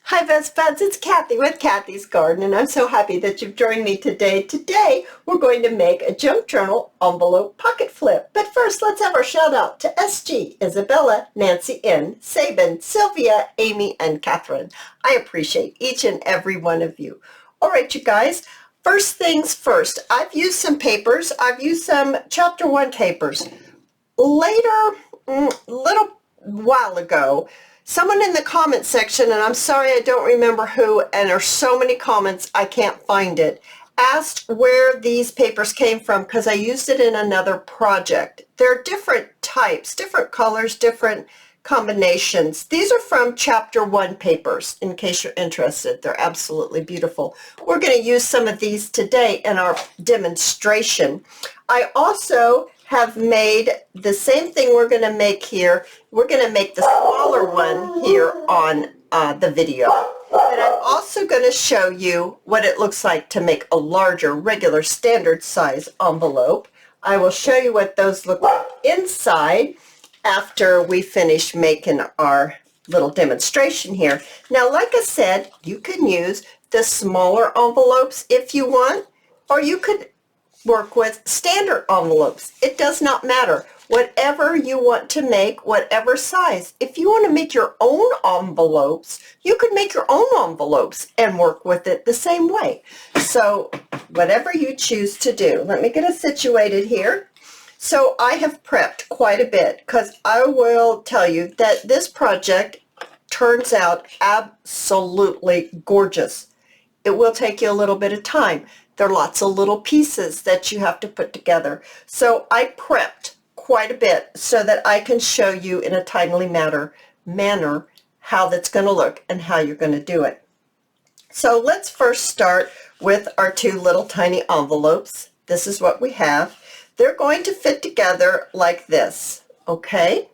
Hi best buds, it's Cathy with Cathy's Garden, and I'm so happy that you've joined me today. Today we're going to make a junk journal envelope pocket flip. But first, let's have our shout out to SG, Isabella, Nancy N, Sabin, Sylvia, Amy, and Catherine. I appreciate each and every one of you. All right, you guys, first things first, I've used some papers. I've used some chapter 1 papers. Later, little while ago, someone in the comment section, and I'm sorry I don't remember who, and there's so many comments I can't find it, asked where these papers came from because I used it in another project. There are different types, different colors, different combinations. These are from chapter 1 papers, in case you're interested. They're absolutely beautiful. We're going to use some of these today in our demonstration. I also have made the same thing we're going to make here. We're going to make the smaller one here on the video. And I'm also going to show you what it looks like to make a larger, regular, standard size envelope. I will show you what those look like inside after we finish making our little demonstration here. Now, like I said, you can use the smaller envelopes if you want, or you could work with standard envelopes. It does not matter. Whatever you want to make, whatever size. If you want to make your own envelopes, you could make your own envelopes and work with it the same way. So whatever you choose to do. Let me get it situated here. So I have prepped quite a bit because I will tell you that this project turns out absolutely gorgeous. It will take you a little bit of time. There are lots of little pieces that you have to put together. So I prepped quite a bit so that I can show you in a timely manner how that's going to look and how you're going to do it. So let's first start with our 2 little tiny envelopes. This is what we have. They're going to fit together like this, okay?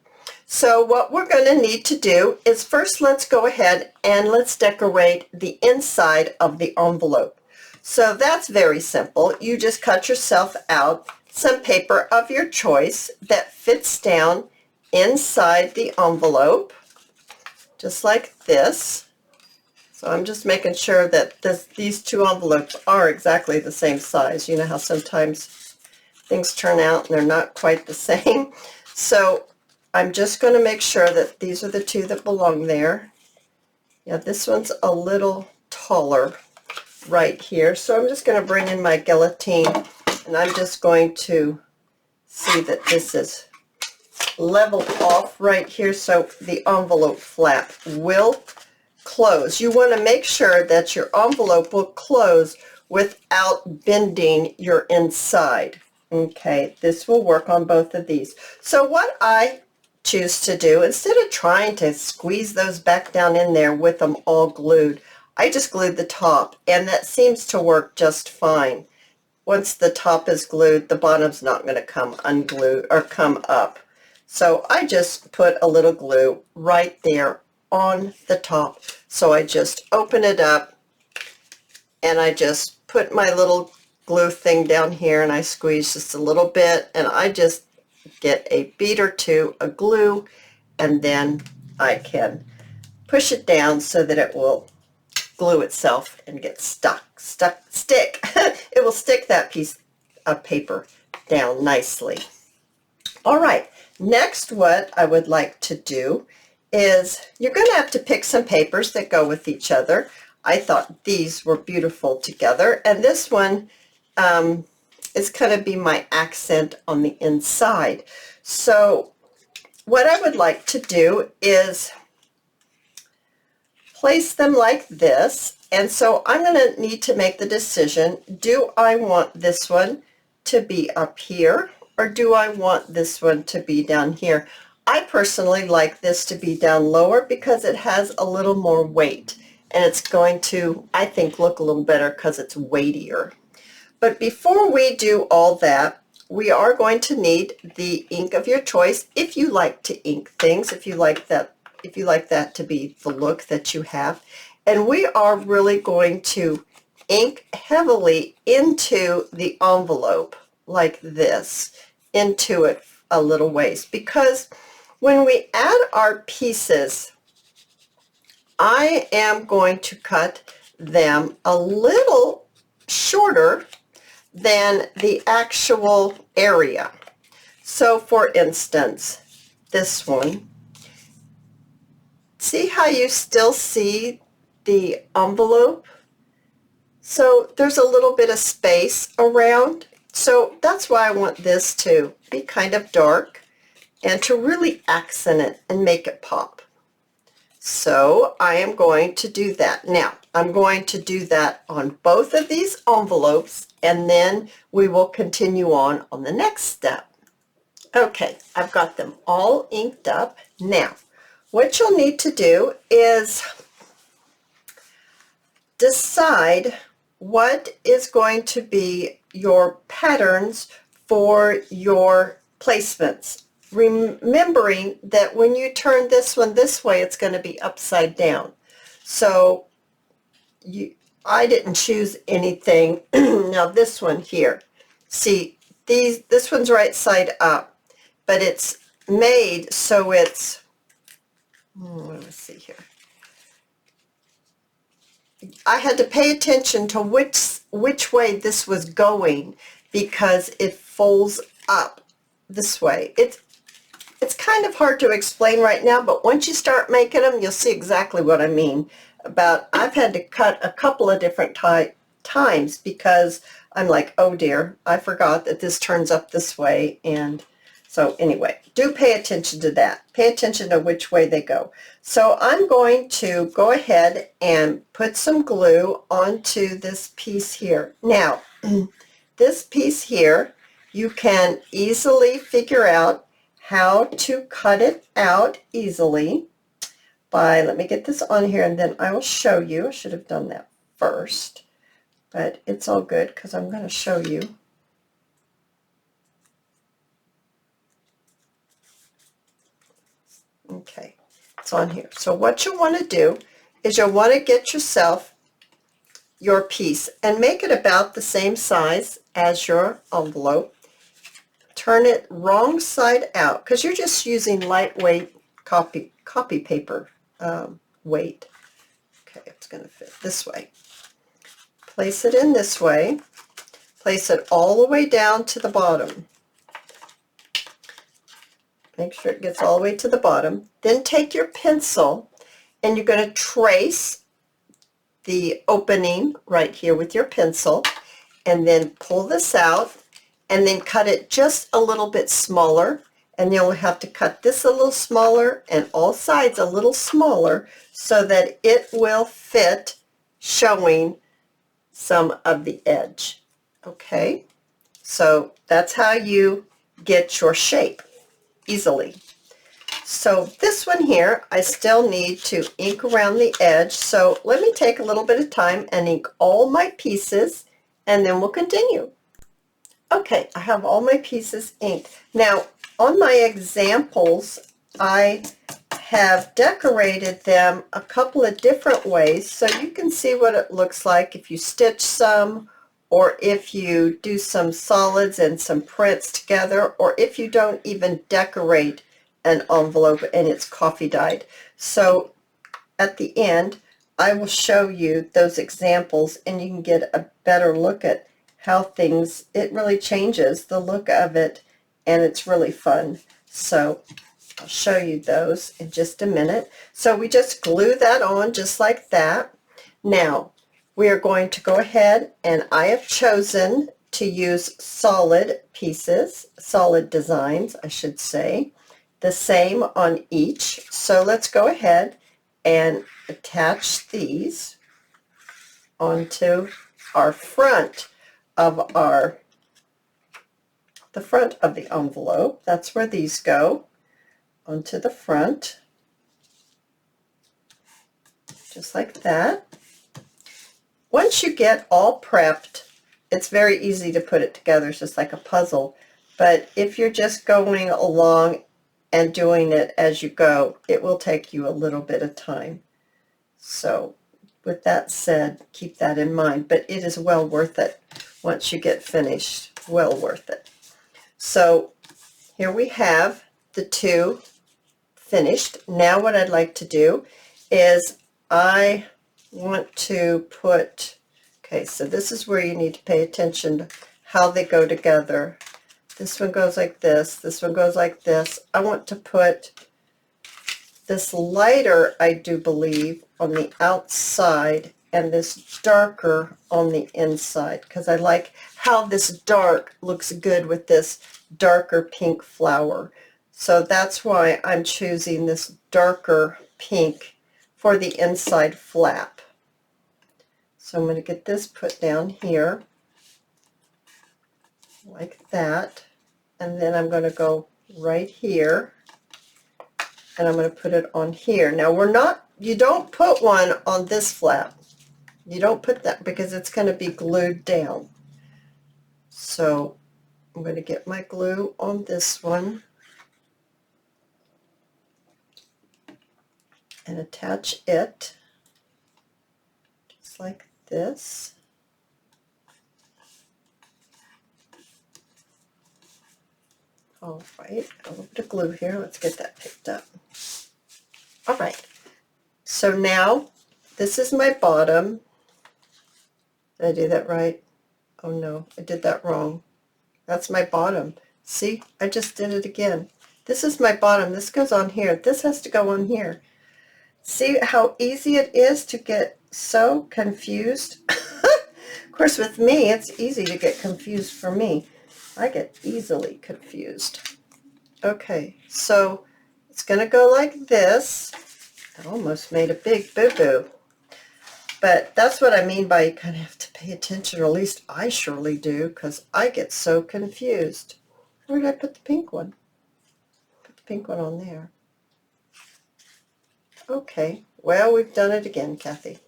So what we're going to need to do is first let's go ahead and let's decorate the inside of the envelope. So that's very simple. You just cut yourself out some paper of your choice that fits down inside the envelope, just like this. So I'm just making sure that these 2 envelopes are exactly the same size. You know how sometimes things turn out and they're not quite the same. So I'm just going to make sure that these are the 2 that belong there. Yeah, this one's a little taller right here. So I'm just going to bring in my guillotine and I'm just going to see that this is leveled off right here so the envelope flap will close. You want to make sure that your envelope will close without bending your inside. Okay, this will work on both of these. So what I choose to do, instead of trying to squeeze those back down in there with them all glued, I just glued the top, and that seems to work just fine. Once the top is glued, the bottom's not going to come unglued or come up. So I just put a little glue right there on the top. So I just open it up and I just put my little glue thing down here and I squeeze just a little bit and I just get a bead or 2 of glue and then I can push it down so that it will glue itself and get stick. It will stick that piece of paper down nicely. All right, next what I would like to do is you're going to have to pick some papers that go with each other. I thought these were beautiful together, and this one is going to be my accent on the inside. So what I would like to do is place them like this, and so I'm going to need to make the decision, do I want this one to be up here or do I want this one to be down here? I personally like this to be down lower because it has a little more weight and it's going to, I think, look a little better because it's weightier. But before we do all that, we are going to need the ink of your choice if you like to ink things, if you like that to be the look that you have. And we are really going to ink heavily into the envelope like this, into it a little ways, because when we add our pieces, I am going to cut them a little shorter than the actual area. So for instance, this one, see how you still see the envelope? So there's a little bit of space around. So that's why I want this to be kind of dark and to really accent it and make it pop. So I am going to do that. Now, I'm going to do that on both of these envelopes, and then we will continue on the next step. Okay, I've got them all inked up. Now, what you'll need to do is decide what is going to be your patterns for your placements. Remembering that when you turn this one this way, it's going to be upside down. So I didn't choose anything. Now this one here, see, this one's right side up, but it's made so it's, let me see here. I had to pay attention to which way this was going because it folds up this way. It's kind of hard to explain right now, but once you start making them, you'll see exactly what I mean. I've had to cut a couple of different times because I'm like, oh dear, I forgot that this turns up this way. And so anyway, do pay attention to that. Pay attention to which way they go. So I'm going to go ahead and put some glue onto this piece here. Now, this piece here, you can easily figure out how to cut it out easily by, let me get this on here and then I will show you. I should have done that first, but it's all good because I'm going to show you. Okay, it's on here. So what you want to do is you'll want to get yourself your piece and make it about the same size as your envelope. Turn it wrong side out because you're just using lightweight copy paper weight. Okay, it's going to fit this way. Place it in this way. Place it all the way down to the bottom. Make sure it gets all the way to the bottom. Then take your pencil and you're going to trace the opening right here with your pencil and then pull this out and then cut it just a little bit smaller, and you'll have to cut this a little smaller and all sides a little smaller so that it will fit, showing some of the edge. Okay, so that's how you get your shape easily. So this one here, I still need to ink around the edge, so let me take a little bit of time and ink all my pieces and then we'll continue. Okay, I have all my pieces inked. Now, on my examples, I have decorated them a couple of different ways so you can see what it looks like if you stitch some, or if you do some solids and some prints together, or if you don't even decorate an envelope and it's coffee dyed. So at the end, I will show you those examples and you can get a better look at how things, it really changes the look of it, and it's really fun. So I'll show you those in just a minute. So we just glue that on just like that. Now we are going to go ahead, and I have chosen to use solid pieces, solid designs I should say, the same on each. So let's go ahead and attach these onto our front of the front of the envelope. That's where these go, onto the front, just like that. Once you get all prepped, it's very easy to put it together. It's just like a puzzle. But if you're just going along and doing it as you go, it will take you a little bit of time. So with that said, keep that in mind. But it is well worth it once you get finished. Well worth it. So here we have the two finished. Now what I'd like to do is I want to put, okay, so this is where you need to pay attention to how they go together. This one goes like this one goes like this. I want to put this lighter, I do believe, on the outside and this darker on the inside, because I like how this dark looks good with this darker pink flower. So that's why I'm choosing this darker pink for the inside flap. So I'm going to get this put down here like that, and then I'm going to go right here and I'm going to put it on here. Now you don't put one on this flap. You don't put that because it's going to be glued down. So I'm going to get my glue on this one and attach it just like this. All right, a little bit of glue here. Let's get that picked up. All right, so now this is my bottom. Did I do that right? Oh no, I did that wrong. That's my bottom. See, I just did it again. This is my bottom. This goes on here. This has to go on here. See how easy it is to get so confused? Of course, with me, it's easy to get confused for me. I get easily confused. Okay, so it's going to go like this. I almost made a big boo-boo. But that's what I mean by you kind of have to pay attention, or at least I surely do, because I get so confused. Where did I put the pink one? Put the pink one on there. Okay, well, we've done it again, Kathy.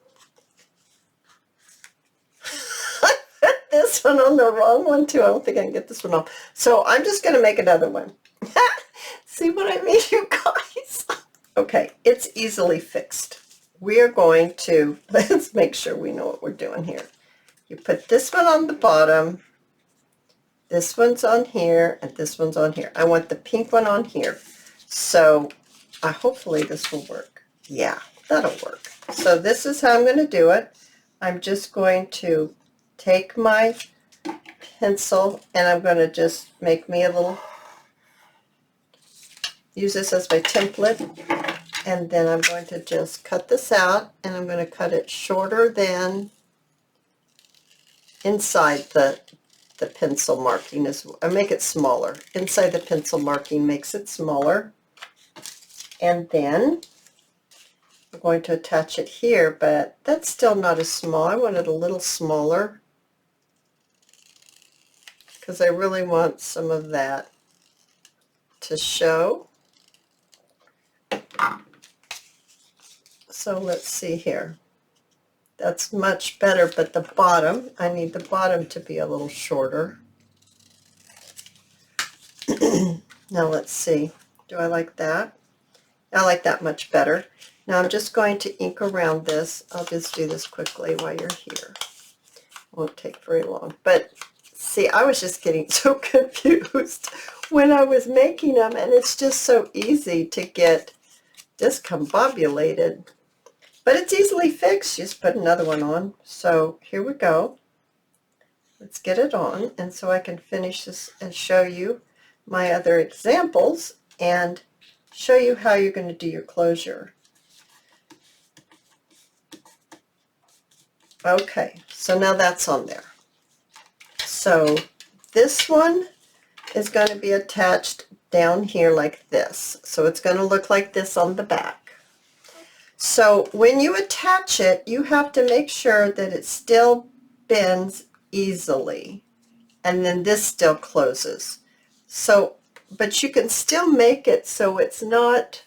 I put this one on the wrong one, too. I don't think I can get this one off. So I'm just going to make another one. See what I mean, you guys? Okay, it's easily fixed. We are going to, let's make sure we know what we're doing here. You put this one on the bottom, this one's on here, and this one's on here. I want the pink one on here. So hopefully this will work. Yeah, that'll work. So this is how I'm going to do it. I'm just going to take my pencil and I'm going to just make me a little, use this as my template. And then I'm going to just cut this out, and I'm going to cut it shorter than inside the pencil marking. I make it smaller. Inside the pencil marking makes it smaller. And then I'm going to attach it here, but that's still not as small. I want it a little smaller because I really want some of that to show. So let's see here. That's much better, but the bottom, I need the bottom to be a little shorter. Now let's see. Do I like that? I like that much better. Now I'm just going to ink around this. I'll just do this quickly while you're here. Won't take very long. But see, I was just getting so confused when I was making them, and it's just so easy to get discombobulated. But it's easily fixed. Just put another one on. So here we go. Let's get it on, and so I can finish this and show you my other examples and show you how you're going to do your closure. Okay, so now that's on there. So this one is going to be attached down here like this. So it's going to look like this on the back. So when you attach it, you have to make sure that it still bends easily, and then this still closes. So, but you can still make it so it's not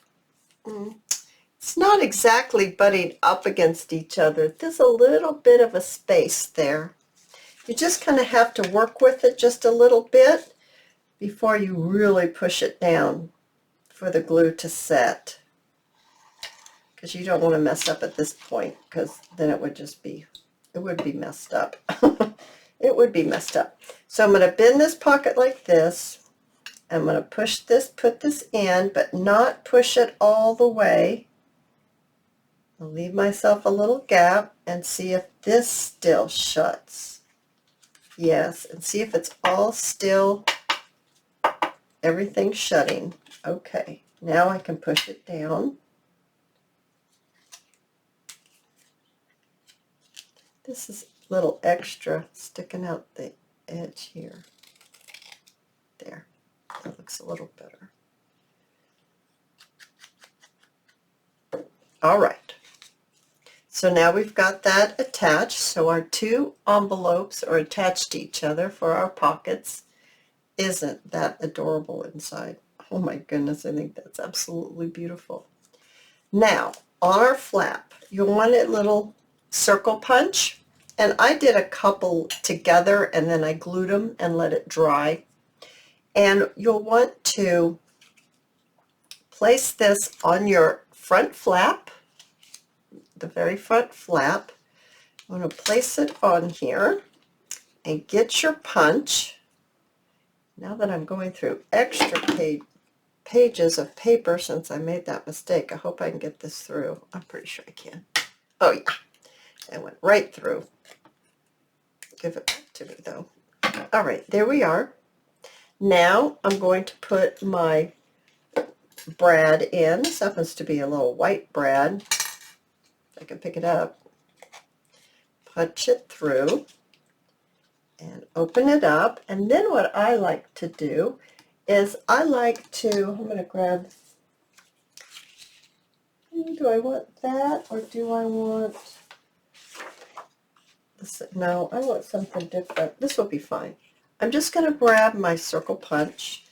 exactly butting up against each other. There's a little bit of a space there. You just kind of have to work with it just a little bit before you really push it down for the glue to set. Because you don't want to mess up at this point, because then it would just be, it would be messed up. It would be messed up. So I'm going to bend this pocket like this. I'm going to push this, put this in, but not push it all the way. I'll leave myself a little gap and see if this still shuts. Yes, and see if it's all still, everything shutting. Okay, now I can push it down. This is a little extra sticking out the edge here. There, that looks a little better. All right, so now we've got that attached. So our two envelopes are attached to each other for our pockets. Isn't that adorable inside? Oh my goodness, I think that's absolutely beautiful. Now, on our flap, you'll want a little circle punch, and I did a couple together and then I glued them and let it dry. And you'll want to place this on your front flap, the very front flap. I'm going to place it on here and get your punch. Now that I'm going through extra pages of paper since I made that mistake, I hope I can get this through. I'm pretty sure I can. Oh yeah, it went right through. Give it back to me though. All right, there we are. Now I'm going to put my brad in. This happens to be a little white brad. I can pick it up, punch it through, and open it up. And then what I like to do is I'm going to grab, do I want that or do I want this? No, I want something different. This will be fine. I'm just going to grab my circle punch.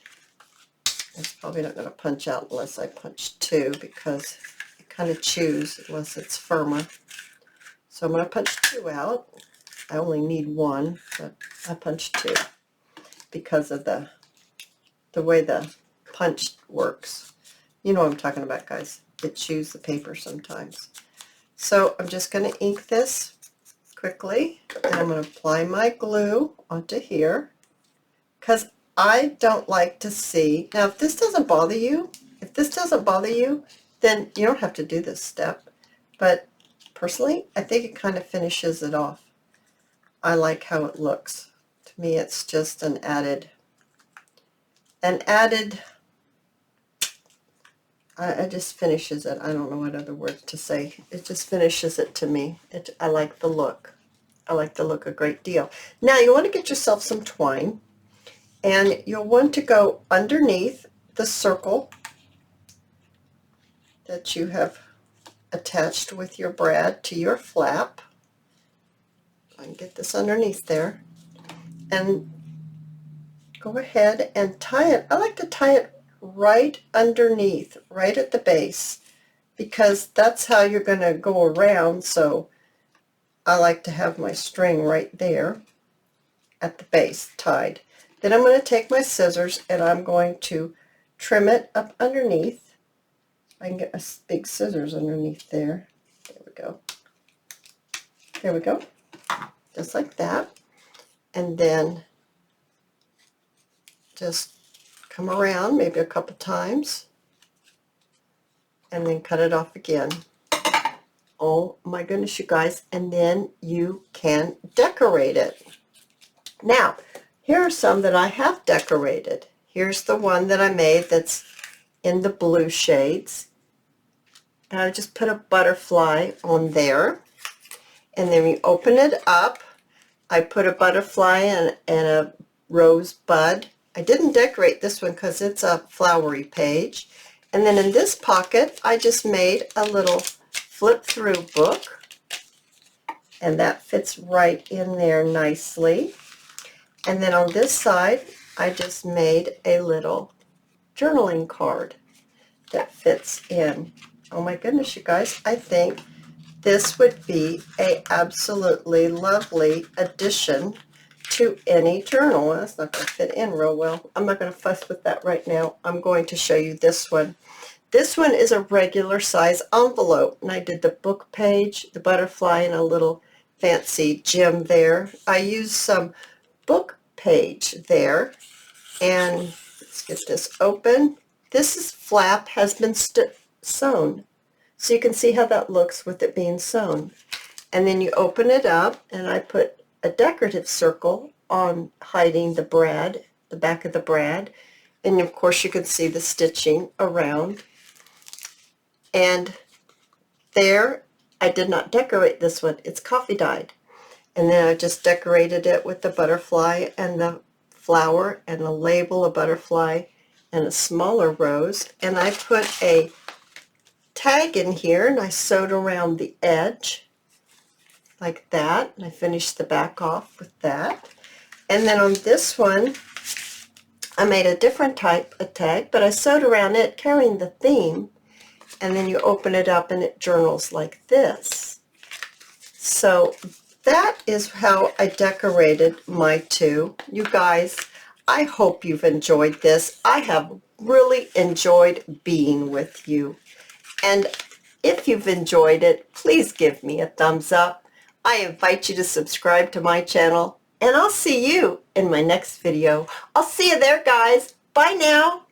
It's probably not going to punch out unless I punch two because it kind of chews unless it's firmer. So I'm going to punch two out. I only need one, but I punched two because of the way the punch works. You know what I'm talking about, guys. It chews the paper sometimes. So I'm just going to ink this quickly, and I'm going to apply my glue onto here because I don't like to see. Now, if this doesn't bother you, then you don't have to do this step. But personally, I think it kind of finishes it off. I like how it looks. To me, it's just an added, it just finishes it. I don't know what other word to say. It just finishes it to me. I like the look. I like the look a great deal. Now you want to get yourself some twine, and you'll want to go underneath the circle that you have attached with your brad to your flap. I can get this underneath there, and go ahead and tie it. I like to tie it right underneath, right at the base, because that's how you're going to go around. So I like to have my string right there at the base tied. Then I'm going to take my scissors and I'm going to trim it up underneath. I can get my big scissors underneath there. There we go. There we go. Just like that. And then just come around maybe a couple times and then cut it off again. Oh my goodness, you guys. And then you can decorate it. Now, here are some that I have decorated. Here's the one that I made that's in the blue shades. And I just put a butterfly on there. And then we open it up. I put a butterfly and a rosebud. I didn't decorate this one because it's a flowery page. And then in this pocket, I just made a little flip-through book. And that fits right in there nicely. And then on this side, I just made a little journaling card that fits in. Oh my goodness, you guys, I think this would be an absolutely lovely addition to any journal. That's not going to fit in real well. I'm not going to fuss with that right now. I'm going to show you this one. This one is a regular size envelope, and I did the book page, the butterfly, and a little fancy gem there. I used some book page there, and let's get this open. This flap has been sewn. So you can see how that looks with it being sewn. And then you open it up, and I put a decorative circle on hiding the brad, the back of the brad. And of course you can see the stitching around. And there, I did not decorate this one. It's coffee dyed. And then I just decorated it with the butterfly and the flower and the label, a butterfly and a smaller rose. And I put a tag in here, and I sewed around the edge like that. And I finished the back off with that. And then on this one, I made a different type of tag, but I sewed around it carrying the theme. And then you open it up and it journals like this. So that is how I decorated my two. You guys, I hope you've enjoyed this. I have really enjoyed being with you. And if you've enjoyed it, please give me a thumbs up. I invite you to subscribe to my channel, and I'll see you in my next video. I'll see you there, guys. Bye now.